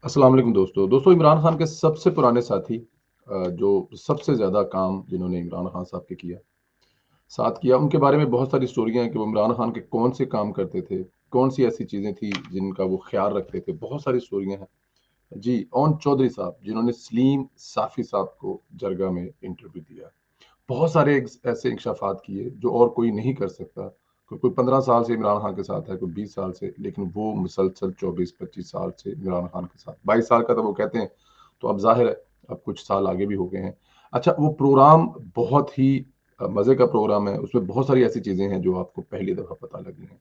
अस्सलाम वालेकुम दोस्तों इमरान खान के सबसे पुराने साथी जो सबसे ज़्यादा काम जिन्होंने इमरान खान साहब के साथ किया उनके बारे में बहुत सारी स्टोरियां हैं कि वो इमरान खान के कौन से काम करते थे, कौन सी ऐसी चीज़ें थी जिनका वो ख्याल रखते थे, बहुत सारी स्टोरियां हैं। जी, ओन चौधरी साहब जिन्होंने सलीम साफ़ी साहब को जरगा में इंटरव्यू दिया। बहुत सारे ऐसे इंकशाफात किए जो और कोई नहीं कर सकता। कोई 15 साल से इमरान खान के साथ है, कोई 20 साल से, लेकिन वो मुसलसल 24-25 साल से इमरान खान के साथ, 22 साल का तो वो कहते हैं, तो अब जाहिर है अब कुछ साल आगे भी हो गए हैं। अच्छा, वो प्रोग्राम बहुत ही मज़े का प्रोग्राम है, उसमें बहुत सारी ऐसी चीज़ें हैं जो आपको पहली दफ़ा पता लगी हैं।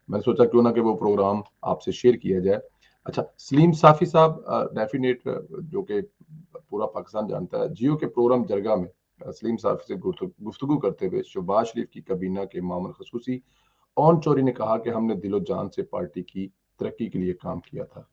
मैंने सोचा क्यों ना कि वो प्रोग्राम आपसे शेयर किया जाए। अच्छा, सलीम साफ़ी साहब डेफ़िनेट जो कि पूरा पाकिस्तान जानता है, जियो के प्रोग्राम जरगा में सलीम साफ़ी से गुफ्तगू करते हुए शहबाज शरीफ की काबीना के मामूल खसूसी ओन चौधरी ने कहा कि हमने दिलो जान से पार्टी की तरक्की के लिए काम किया था।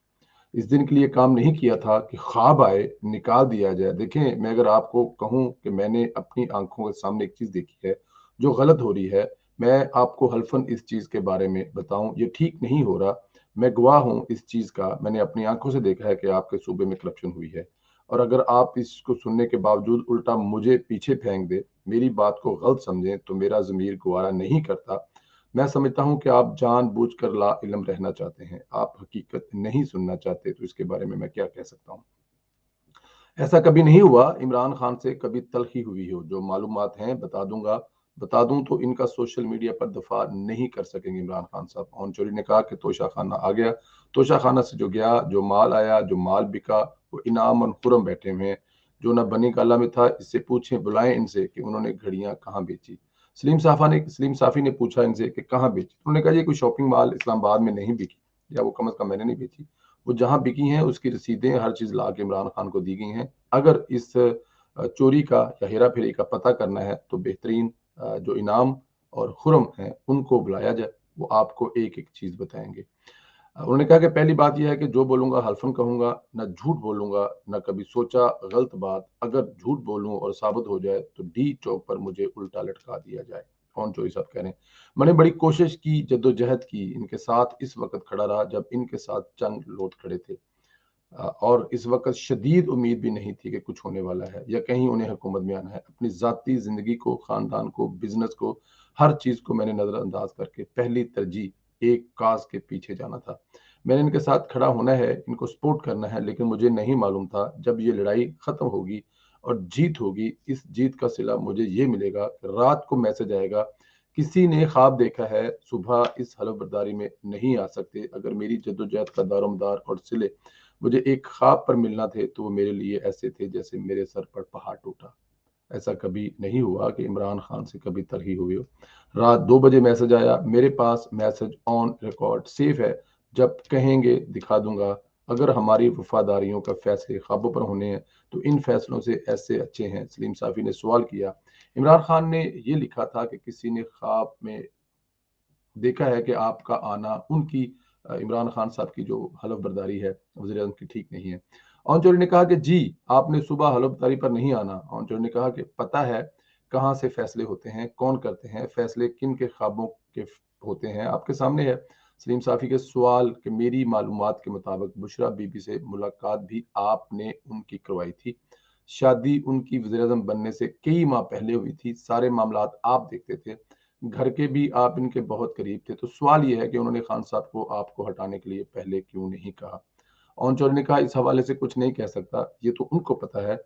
इस दिन के लिए काम नहीं किया था कि ख्वाब आए, निकाल दिया जाए। देखें, मैं अगर आपको कहूँ कि मैंने अपनी आँखों के सामने एक चीज़ देखी है, जो गलत हो रही है, मैं आपको हल्फ़न इस चीज़ के बारे में बताऊँ, ये ठीक नहीं हो रहा। मैं गवाह हूँ इस चीज़ का, मैंने अपनी आँखों से देखा है कि आपके सूबे में करप्शन हुई है। और अगर आप इसको सुनने के बावजूद उल्टा मुझे पीछे फेंक दें, मेरी बात को गलत समझें, तो मेरा ज़मीर गवारा नहीं करता। मैं समझता हूँ कि आप जानबूझकर लाइल्म रहना चाहते हैं, आप हकीकत नहीं सुनना चाहते, तो इसके बारे में मैं क्या कह सकता हूँ। ऐसा कभी नहीं हुआ इमरान खान से कभी तलखी हुई हो, जो मालूमात हैं बता दूंगा। बता दूं तो इनका सोशल मीडिया पर दफा नहीं कर सकेंगे इमरान खान साहब। ऑन चोरी ने कहा कि तोशा खाना आ गया, तोशा खाना से जो गया, जो माल आया, जो माल बिका, वो इनाम और खुरम बैठे हुए हैं। जो ना बनी काला में था, इससे पूछें, बुलाएं इनसे कि उन्होंने घड़ियां कहाँ बेची। सलीम साफी ने पूछा इनसे कि कहाँ बेची। उन्होंने कहा ये कोई शॉपिंग मॉल इस्लामाबाद में नहीं बिकी, या वो कम अज कम मैंने नहीं बेची। वो जहां बिकी हैं उसकी रसीदें हर चीज ला के इमरान खान को दी गई हैं। अगर इस चोरी का या हेरा फेरी का पता करना है तो बेहतरीन जो इनाम और खुरम हैं उनको बुलाया जाए, वो आपको एक एक चीज बताएंगे। उन्होंने कहा कि पहली बात यह है कि जो बोलूंगा हल्फन कहूंगा, ना झूठ बोलूंगा, ना कभी सोचा गलत बात। अगर झूठ बोलूं और साबित हो जाए तो डी चौक पर मुझे उल्टा लटका दिया जाए। कौन चोरी साहब कह रहे हैं, मैंने बड़ी कोशिश की, जद्दोजहद की, इनके साथ इस वक्त खड़ा रहा जब इनके साथ चंद लोग खड़े थे। और इस वक्त शदीद उम्मीद भी नहीं थी कि कुछ होने वाला है या कहीं उन्हें हुकूमत में आना है। अपनी ज़ाती ज़िंदगी को, ख़ानदान को, बिजनेस को, हर चीज़ को मैंने नज़रअंदाज करके पहली तरजीह एक काज के पीछे जाना था। मैंने इनके साथ खड़ा होना है, इनको सपोर्ट करना है, लेकिन मुझे नहीं मालूम था जब ये लड़ाई ख़त्म होगी और जीत होगी, इस जीत का सिला मुझे ये मिलेगा कि रात को मैसेज आएगा, किसी ने ख्वाब देखा है, सुबह इस हलफ बर्दारी में नहीं आ सकते। अगर मेरी जद्दोजहद का दारोमदार और सिले मुझे एक ख्वाब पर मिलना थे तो वो मेरे लिए ऐसे थे जैसे मेरे सर पर पहाड़ टूटा। ऐसा कभी नहीं हुआ कि इमरान खान से कभी तरही हुई हो। रात 2 बजे मैसेज आया, मेरे पास मैसेज ऑन रिकॉर्ड सेफ है, जब कहेंगे दिखा दूंगा। अगर हमारी वफादारियों का फैसले ख्वाबों पर होने हैं तो इन फैसलों से ऐसे अच्छे हैं। सलीम साफी ने सवाल किया। इमरान खान ने ये लिखा था कि किसी ने ख्वाब में देखा है कि आपका आना उनकी इमरान खान साहब की जो हलफ बर्दारी है वज़ीर आज़म की ठीक नहीं है। ऑनचोरी ने कहा कि जी, आपने सुबह हलफ बर्दारी पर नहीं आना। ऑनचोरी ने कहा कि पता है कहाँ से फैसले होते हैं, कौन करते हैं फैसले, किन के ख्वाबों के होते हैं, आपके सामने है। सलीम साफी के सवाल कि मेरी मालूमात के मुताबिक बुशरा बीबी से मुलाकात भी आपने उनकी करवाई थी। शादी उनकी वज़ीर आज़म बनने से कई माह पहले हुई थी, सारे मामलात आप देखते थे, घर के भी आप इनके बहुत करीब थे। तो सवाल ये है कि उन्होंने खान साहब को आपको हटाने के लिए पहले क्यों नहीं कहा। ऑनचोर ने कहा इस हवाले से कुछ नहीं कह सकता, ये तो उनको पता है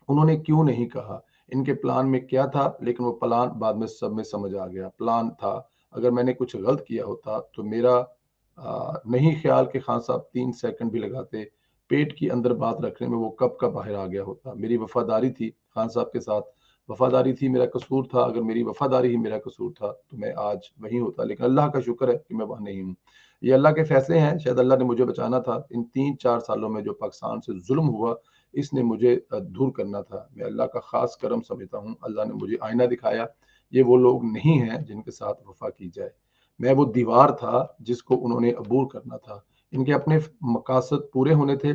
उन्होंने क्यों नहीं कहा, इनके प्लान में क्या था। लेकिन वो प्लान बाद में सब में समझ आ गया। प्लान था, अगर मैंने कुछ गलत किया होता तो मेरा नहीं ख्याल कि खान साहब 3 सेकंड भी लगाते, पेट की अंदर बात रखने में वो कब का बाहर आ गया होता। मेरी वफादारी थी खान साहब के साथ, वफादारी थी मेरा कसूर था। अगर मेरी वफादारी ही मेरा कसूर था तो मैं आज वहीं होता, लेकिन अल्लाह का शुक्र है कि मैं वहां नहीं हूँ। ये अल्लाह के फैसले हैं, शायद अल्लाह ने मुझे बचाना था। इन 3-4 सालों में जो पाकिस्तान से जुल्म हुआ, इसने मुझे दूर करना था। मैं अल्लाह का खास करम समझता हूँ, अल्लाह ने मुझे आईना दिखाया। ये वो लोग नहीं हैं जिनके साथ वफा की जाए। मैं वो दीवार था जिसको उन्होंने अबूर करना था। इनके अपने मकासद पूरे होने थे,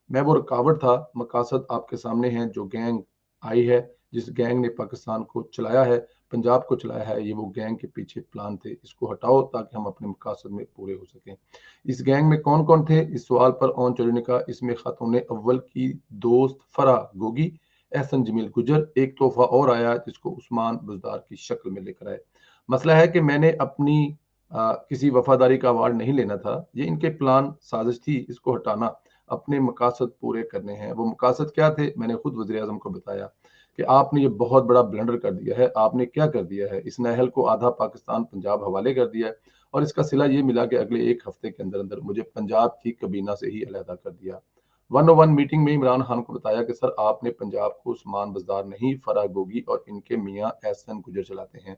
मैं वो रुकावट था। मकासद आपके सामने हैं, जो गैंग आई है, जिस गैंग ने पाकिस्तान को चलाया है, पंजाब को चलाया है, ये वो गैंग के पीछे प्लान थे, इसको हटाओ ताकि हम अपने मकासद में पूरे हो सकें। इस गैंग में कौन कौन थे? इस सवाल पर ओन चौधरी ने कहा, इसमें खातून अव्वल की दोस्त फरा गोगी, एहसन जमील गुजर, एक तोहफा और आया जिसको उस्मान बुजदार की शक्ल में लेकर आए। मसला है कि मैंने अपनी किसी वफादारी का अवार्ड नहीं लेना था, ये इनके प्लान साजिश थी, इसको हटाना, अपने मकासद पूरे करने हैं। वो मकासद क्या थे? मैंने खुद वज़ीर आज़म को बताया कि आपने ये बहुत बड़ा ब्लंडर कर दिया है। आपने क्या कर दिया है? इस नहल को आधा पाकिस्तान पंजाब हवाले कर दिया है और इसका सिला ये मिला कि अगले एक हफ्ते के अंदर अंदर मुझे पंजाब की कबीना से ही अलहदा कर दिया। 101 मीटिंग में इमरान खान को बताया कि सर आपने पंजाब को उस्मान बज़दार नहीं, फराह गोगी और इनके मियाँ एहसन गुजर चलाते हैं।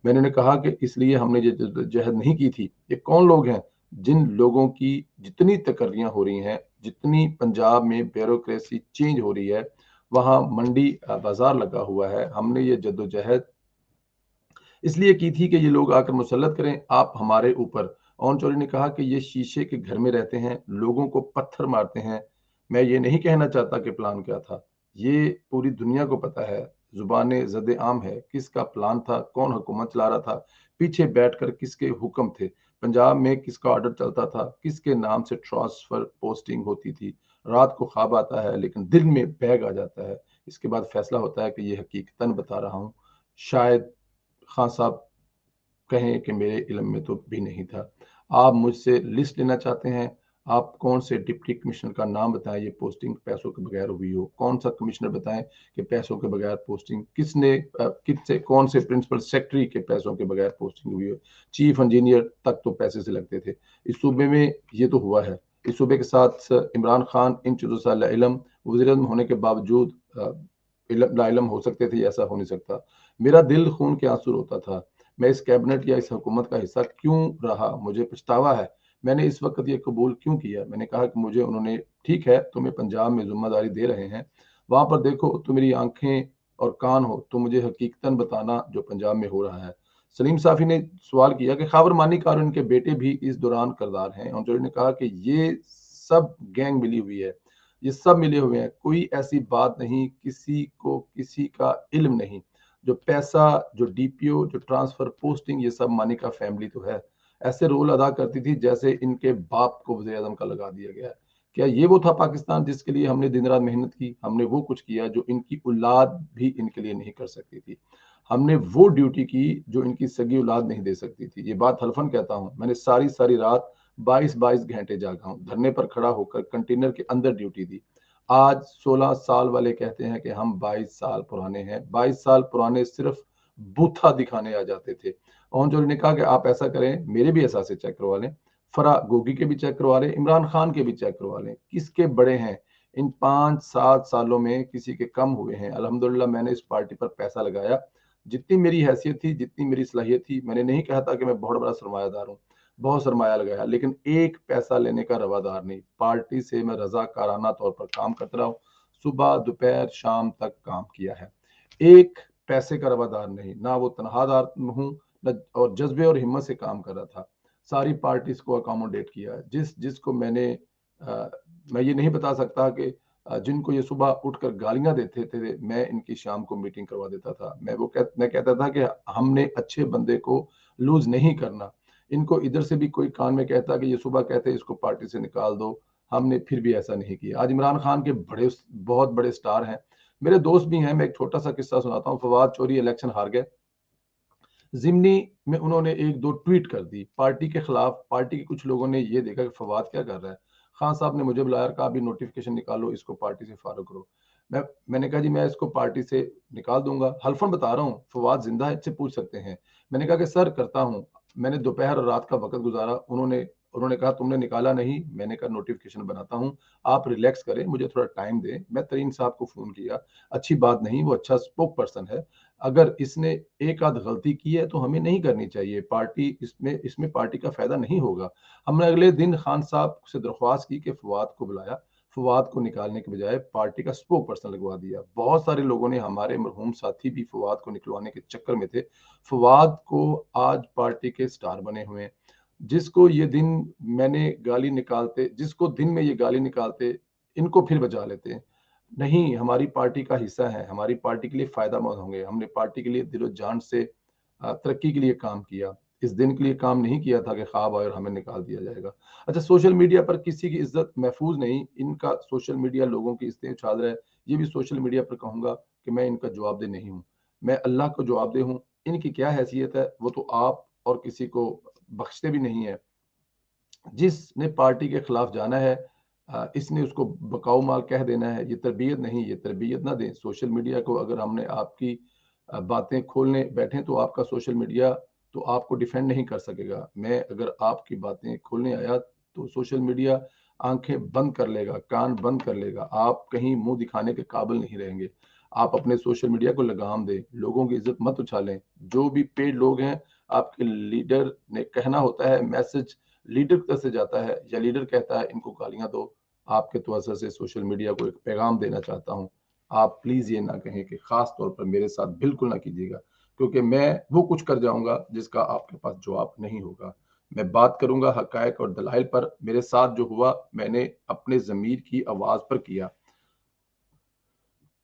मैंने उन्हें कहा कि इसलिए हमने ये जद्दोजहद नहीं की थी। ये कौन लोग हैं? जिन लोगों की जितनी तकर्रियां हो रही हैं, जितनी पंजाब में ब्यूरोक्रेसी चेंज हो रही है, वहां मंडी बाजार लगा हुआ है। हमने ये जद्दोजहद इसलिए की थी कि ये लोग आकर मुसल्लत करें आप हमारे ऊपर। ओन चौधरी ने कहा कि ये शीशे के घर में रहते हैं, लोगों को पत्थर मारते हैं। मैं ये नहीं कहना चाहता कि प्लान क्या था, ये पूरी दुनिया को पता है, जुबान ज़द आम है किसका प्लान था, कौन हुकूमत चला रहा था, पीछे बैठकर किसके हुक्म थे, पंजाब में किसका ऑर्डर चलता था, किसके नाम से ट्रांसफर पोस्टिंग होती थी। रात को ख्वाब आता है लेकिन दिल में बैग आ जाता है। इसके बाद फैसला होता है कि ये हकीकतन बता रहा हूँ, शायद खान साहब कहें कि मेरे इल्म में तो भी नहीं था। आप मुझसे लिस्ट लेना चाहते हैं, आप कौन से डिप्टी कमिश्नर का नाम बताएं, ये पोस्टिंग पैसों के बगैर हुई हो, कौन सा कमिश्नर बताएं कि पैसों के बगैर पोस्टिंग, किसने किससे कौन से प्रिंसिपल सेक्रेटरी के पैसों के बगैर पोस्टिंग हुई हो। चीफ इंजीनियर तक तो पैसे से लगते थे। इस सूबे में ये तो हुआ है। इस सूबे के साथ इमरान खान इन चीज़ों से लाइलम, वज़ीर आज़म होने के बावजूद लाइलम हो सकते थे, ऐसा हो नहीं सकता। मेरा दिल खून के आंसू रोता था, मैं इस कैबिनेट या इस हुकूमत का हिस्सा क्यों रहा, मुझे पछतावा है। मैंने इस वक्त ये कबूल क्यों किया? मैंने कहा कि मुझे उन्होंने, ठीक है तुम्हें पंजाब में जिम्मेदारी दे रहे हैं, वहां पर देखो तो मेरी आंखें और कान हो तो मुझे हकीकतन बताना जो पंजाब में हो रहा है। सलीम साफी ने सवाल किया कि खाबर मानिक और उनके बेटे भी इस दौरान करदार हैं। उन्होंने ने कहा कि ये सब गैंग मिली हुई है, ये सब मिले हुए हैं, कोई ऐसी बात नहीं, किसी को किसी का इल्म नहीं। जो पैसा, जो डीपीओ, जो ट्रांसफर पोस्टिंग, ये सब मानिका फैमिली तो है। ऐसे रोल अदा करती थी जैसे इनके बाप को वज़ीर आज़म का लगा दिया गया है। क्या ये वो था पाकिस्तान जिसके लिए हमने दिन रात मेहनत की? हमने वो कुछ किया जो इनकी औलाद भी इनके लिए नहीं कर सकती थी। हमने वो ड्यूटी की जो इनकी सगी औलाद नहीं दे सकती थी। ये बात हल्फन कहता हूँ, मैंने सारी सारी रात 22-22 घंटे जागा हूँ, धरने पर खड़ा होकर कंटेनर के अंदर ड्यूटी दी। आज 16 साल वाले कहते हैं कि हम 22 साल पुराने हैं। 22 साल पुराने सिर्फ बूथा दिखाने आ जाते थे। ओन जोरी ने कहा कि आप ऐसा करें, मेरे भी एहसास चेक करवा लें, फरा गोगी के भी चेक करवा लें, इमरान खान के भी चेक करवा लें, किसके बड़े हैं इन 5-7 सालों में, किसी के कम हुए हैं। अल्हम्दुलिल्लाह मैंने इस पार्टी पर पैसा लगाया, जितनी मेरी हैसियत थी, जितनी मेरी सलाहियत थी। मैंने नहीं कहा था कि मैं बहुत बड़ा सरमायादार हूँ, बहुत सरमाया लगाया, लेकिन एक पैसा लेने का रवादार नहीं। पार्टी से मैं रजाकाराना तौर पर काम करता रहा हूँ, सुबह दोपहर शाम तक काम किया है, एक पैसे का रवादार नहीं, ना वो तनहादार हूँ न, और जज्बे और हिम्मत से काम कर रहा था। सारी पार्टीज को अकोमोडेट किया, जिसको मैंने मैं ये नहीं बता सकता कि जिनको ये सुबह उठकर गालियां देते थे, मैं इनकी शाम को मीटिंग करवा देता था। मैं कहता था कि हमने अच्छे बंदे को लूज नहीं करना। इनको इधर से भी कोई कान में कहता कि ये सुबह कहते इसको पार्टी से निकाल दो, हमने फिर भी ऐसा नहीं किया। आज इमरान खान के बहुत बड़े स्टार हैं, मेरे दोस्त भी हैं। मैं एक छोटा सा किस्सा सुनाता हूँ। फवाद चौधरी इलेक्शन हार गए, जिमनी में उन्होंने एक दो ट्वीट कर दी पार्टी के खिलाफ। पार्टी के कुछ लोगों ने ये देखा कि फवाद क्या कर रहा है, खान साहब ने मुझे बुलाया, कहा अभी नोटिफिकेशन निकालो, इसको पार्टी से फारो करो। मैंने कहा जी मैं इसको पार्टी से निकाल दूंगा, हल्फन बता रहा हूँ, फवाद जिंदा है, इससे पूछ सकते हैं। मैंने कहा कि सर करता हूँ। मैंने दोपहर और रात का वक्त गुजारा। उन्होंने उन्होंने कहा तुमने निकाला नहीं। मैंने कहा नोटिफिकेशन बनाता हूँ, आप रिलैक्स करें, मुझे थोड़ा टाइम दें। मैं तरीन साहब को फोन किया, अच्छी बात नहीं, वो अच्छा स्पोक पर्सन है, अगर इसने एक आध गलती की है तो हमें नहीं करनी चाहिए, पार्टी इसमें पार्टी का फायदा नहीं होगा। हमने अगले दिन खान साहब से दरख्वास्त की कि फवाद को बुलाया, फवाद को निकालने के बजाय पार्टी का स्पोक पर्सन लगवा दिया। बहुत सारे लोगों ने, हमारे मरहूम साथी भी फवाद को निकलवाने के चक्कर में थे। फवाद को आज पार्टी के स्टार बने हुए हैं। जिसको ये दिन में ये गाली निकालते, इनको फिर बचा लेते हैं। नहीं, हमारी पार्टी का हिस्सा हैं, हमारी पार्टी के लिए फ़ायदेमंद होंगे। हमने पार्टी के लिए दिलो-जान से तरक्की के लिए काम किया। इस दिन के लिए काम नहीं किया था कि ख़्वाब आए और हमें निकाल दिया जाएगा। अच्छा, सोशल मीडिया पर किसी की इज़्ज़त महफ़ूज़ नहीं, इनका सोशल मीडिया लोगों की इसलिए उछाल रहा है, ये भी सोशल मीडिया पर कहूँगा कि मैं इनका जवाबदेह नहीं हूँ। मैं अल्लाह को जवाबदेह हूँ, इनकी क्या हैसियत है, वो तो आप और किसी को बख्शते भी नहीं हैं। जिसने पार्टी के खिलाफ जाना है, इसने उसको बकाऊ माल कह देना है, ये तरबियत नहीं, ये तरबियत ना दें। सोशल मीडिया को अगर हमने आपकी बातें खोलने बैठे तो आपका सोशल मीडिया तो आपको डिफेंड नहीं कर सकेगा। मैं अगर आपकी बातें खोलने आया तो सोशल मीडिया आंखें बंद कर लेगा, कान बंद कर लेगा। आप कहीं मुंह दिखाने के काबिल नहीं रहेंगे। आप अपने सोशल मीडिया को लगाम दें, लोगों की इज्जत मत उछालें। जो भी पेड लोग हैं, आपके लीडर ने कहना होता है, मैसेज लीडर की तरफ से जाता है या लीडर कहता है इनको गालियां दो। आपके तवज्जो से सोशल मीडिया को एक पैगाम देना चाहता हूं, आप प्लीज ये ना कहें कि खास तौर पर मेरे साथ बिल्कुल ना कीजिएगा, क्योंकि मैं वो कुछ कर जाऊंगा जिसका आपके पास जवाब नहीं होगा। मैं बात करूंगा हकायक और दलाइल पर। मेरे साथ जो हुआ मैंने अपने जमीर की आवाज पर किया।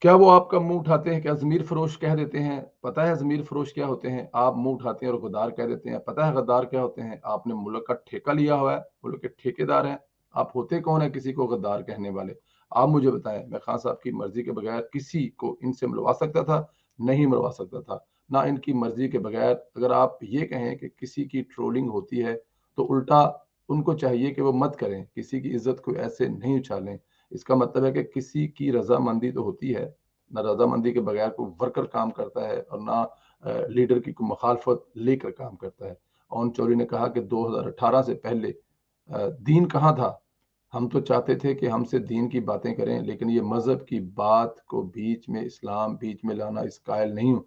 क्या वो आपका मुंह उठाते हैं? क्या ज़मीर फ़रोश कह देते हैं? पता है ज़मीर फ़रोश क्या होते हैं? आप मुंह उठाते हैं और गद्दार कह देते हैं। पता है गद्दार क्या होते हैं? आपने मुल्क का ठेका लिया हुआ है, मुल्क के ठेकेदार हैं। आप होते कौन है किसी को गद्दार कहने वाले? आप मुझे बताएं। मैं खान साहब की मर्जी के बगैर किसी को इनसे मिलवा सकता था? नहीं मिलवा सकता था। ना इनकी मर्जी के बगैर अगर आप ये कहें कि किसी की ट्रोलिंग होती है तो उल्टा उनको चाहिए कि वो मत करें, किसी की इज्जत को ऐसे नहीं उछालें। इसका मतलब है कि किसी की रजामंदी तो होती है, ना रजामंदी के बगैर कोई वर्कर काम करता है और ना लीडर की कोई मुखालफत लेकर काम करता है। ओन चौधरी ने कहा कि 2018 से पहले दीन कहाँ था? हम तो चाहते थे कि हमसे दीन की बातें करें, लेकिन ये मजहब की बात को बीच में, इस्लाम बीच में लाना, इस कायल नहीं हूँ।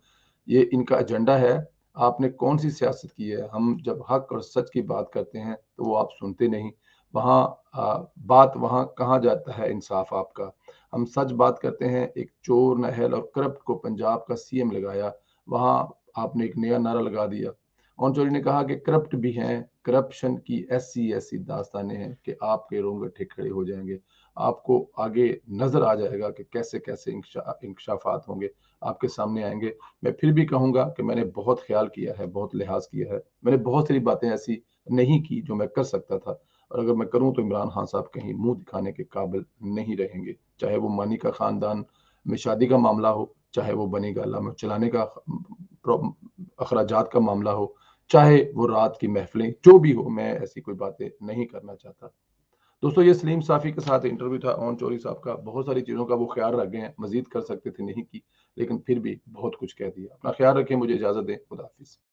ये इनका एजेंडा है। आपने कौन सी सियासत की है? हम जब हक और सच की बात करते हैं तो वो आप सुनते नहीं। वहाँ बात वहाँ कहाँ जाता है इंसाफ आपका? हम सच बात करते हैं। एक चोर, नहल और करप्ट को पंजाब का सीएम लगाया, वहाँ आपने एक नया नारा लगा दिया। ऑनचोरी ने कहा कि करप्ट भी हैं, करप्शन की ऐसी ऐसी दास्तानें हैं कि आपके रोंगटे खड़े हो जाएंगे। आपको आगे नजर आ जाएगा कि कैसे कैसे इंकशाफात होंगे, आपके सामने आएंगे। मैं फिर भी कहूंगा कि मैंने बहुत ख्याल किया है, बहुत लिहाज किया है। मैंने बहुत सारी बातें ऐसी नहीं की जो मैं कर सकता था, और अगर मैं करूं तो इमरान खान साहब कहीं मुंह दिखाने के काबिल नहीं रहेंगे। चाहे वो मानी का खानदान में शादी का मामला हो, चाहे वो बनी गाला में चलाने का अखराजात का मामला हो, चाहे वो रात की महफिलें, जो भी हो, मैं ऐसी कोई बातें नहीं करना चाहता। दोस्तों, ये सलीम साफी के साथ इंटरव्यू था ओन चौरी साहब का। बहुत सारी चीज़ों का वो ख्याल रख गए हैं, मजीद कर सकते थे, नहीं की, लेकिन फिर भी बहुत कुछ कह दिया। अपना ख्याल रखें, मुझे इजाज़त दें। खुदा हाफिज़।